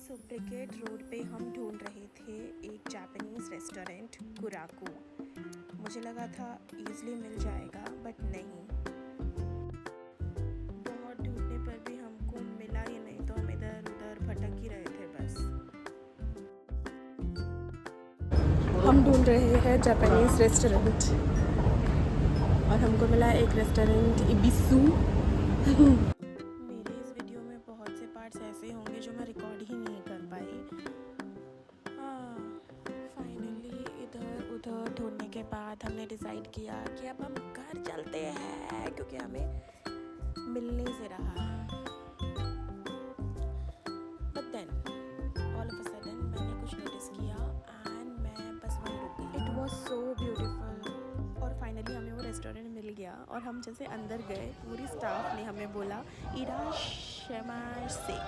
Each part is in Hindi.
सो ब्रिगेड रोड पे हम ढूंढ रहे थे एक जापानीज़ रेस्टोरेंट कुराकू। मुझे लगा था ईज़िली मिल जाएगा बट नहीं, बहुत ढूंढने पर भी हमको मिला ही नहीं, तो हम इधर उधर भटक ही रहे थे बस। हम ढूंढ रहे हैं जापानीज़ रेस्टोरेंट और हमको मिला एक रेस्टोरेंट इबिसु। मेरे इस वीडियो में बहुत से पार्ट्स ऐसे होंगे जो मैं रिकॉर्ड ही नहीं कर पाई। फाइनली इधर उधर ढूंढने के बाद हमने डिसाइड किया कि अब हम घर चलते हैं, क्योंकि हमें मिलने से रहा। But then all of a sudden मैंने कुछ नोटिस किया एंड मैं बस वहीं रुक गई। इट वॉज सो ब्यूटीफुल और फाइनली हमें वो रेस्टोरेंट मिल गया। और हम जैसे अंदर गए, पूरी स्टाफ ने हमें बोला इराशिमासे,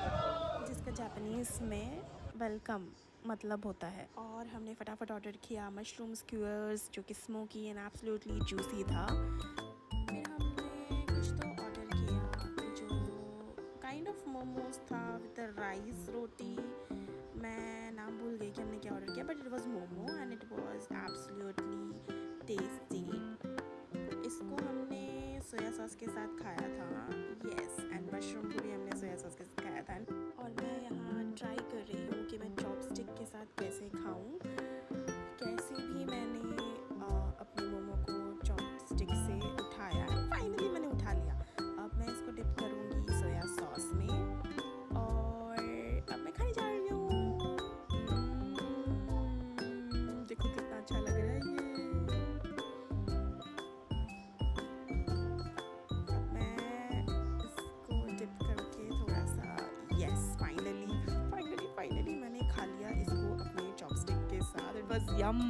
जिसका जापानीज़ में वेलकम मतलब होता है। और हमने फटाफट ऑर्डर किया मशरूम स्क्यूअर्स, जो कि स्मोकी एंड एब्सोल्युटली जूसी था। फिर हमने कुछ तो ऑर्डर किया जो काइंड ऑफ मोमोज था विद राइस रोटी। मैं नाम भूल गई कि हमने क्या ऑर्डर किया, but it was momo and it was absolutely tasty. इसको हमने सोया सॉस के साथ खाया था, यस, एंड मशरूम को भी हमने सोया सॉस के साथ खाया था। और मैं यहाँ ट्राई कर रही हूँ कि मैं चॉपस्टिक के साथ कैसे खाऊँ। कैसे भी मैंने अपने मोमो को चॉपस्टिक से उठाया, फाइनली मैंने उठा लिया। अब मैं इसको डिप करूँगी सोया सॉस में और अब मैं खाने जा रही हूँ। देखो कितना अच्छा लग रहा है ये। अब मैं इसको डिप करके थोड़ा सा, यस, फाइनली मैंने खा लिया इसको अपने चॉपस्टिक के साथ। इट वाज यम।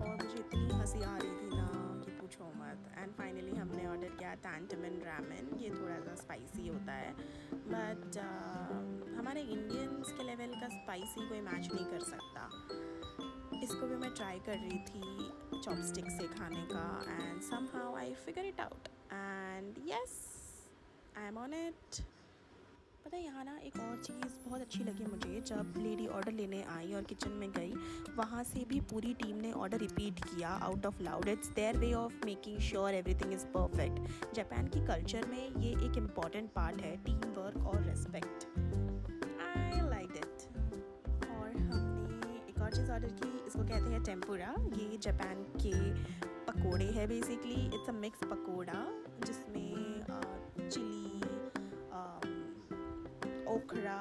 और मुझे इतनी हंसी आ रही थी ना कि पूछो मत। एंड फाइनली हमने ऑर्डर किया टैंटमन रामेन। ये थोड़ा सा स्पाइसी होता है, बट हमारे इंडियंस के लेवल का स्पाइसी कोई मैच नहीं कर सकता। इसको भी मैं ट्राई कर रही थी चॉपस्टिक से खाने का and somehow I figure it out and yes, I am on it. पता है यहाँ ना एक और चीज़ बहुत अच्छी लगी मुझे, जब लेडी ऑर्डर लेने आई और किचन में गई, वहाँ से भी पूरी टीम ने ऑर्डर रिपीट किया out of loud. It's their way of making sure everything is perfect. Japan की कल्चर में ये एक इम्पॉर्टेंट पार्ट है, टीम वर्क और रेस्पेक्ट। I like it. और हमने एक और चीज़ ऑर्डर की, इसको कहते हैं टेम्पुरा। ये जापान के पकोड़े है basically. It's a mix pakora जिसमें चिली, ओखरा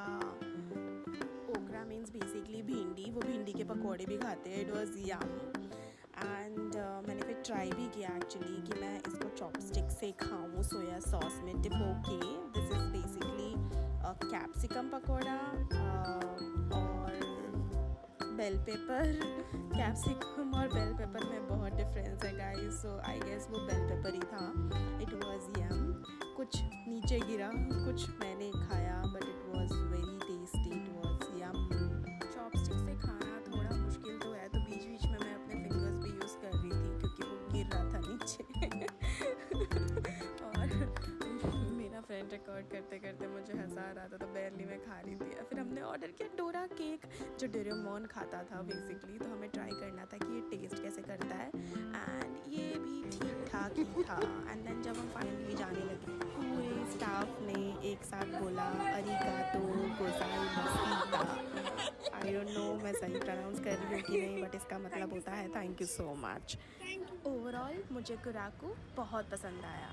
मीन्स बेसिकली भिंडी, वो भिंडी के पकोड़े भी खाते हैं। इट वॉज यम एंड मैंने फिर ट्राई भी किया एक्चुअली कि मैं इसको चॉपस्टिक से खाऊं सोया सॉस में डिप होके। This is basically capsicum pakora और बेल पेपर। कैप्सिकम और बेल पेपर में बहुत डिफरेंस है गाइस, सो आई गेस वो बेल पेपर ही था। It was yum. कुछ नीचे गिरा, कुछ मैंने खाया, but it was very tasty. It was yum. Chopstick से खाना थोड़ा मुश्किल तो है, तो बीच बीच में मैं अपने फिंगर्स भी यूज़ कर रही थी क्योंकि वो गिर रहा था नीचे। और मेरा फ्रेंड रिकॉर्ड करते करते मुझे हंसा रहा था, तो बैरली मैं खा रही थी। फिर हमने ऑर्डर किया डोरा केक, जो डोरेमोन खाता था बेसिकली, तो हमें ट्राई करना था कि ये टेस्ट कैसे करता है एंड ये भी ठीक ठाक ही था। एंड देन जब हम फाइनली जाने लगे, पूरे स्टाफ ने एक साथ बोला अरिगातो गोजाइमासिता। आई डोंट नो मैं सही प्रोनाउंस कर रही हूँ कि नहीं, बट इसका मतलब होता है thank you so much. Overall मुझे कुराकू बहुत पसंद आया।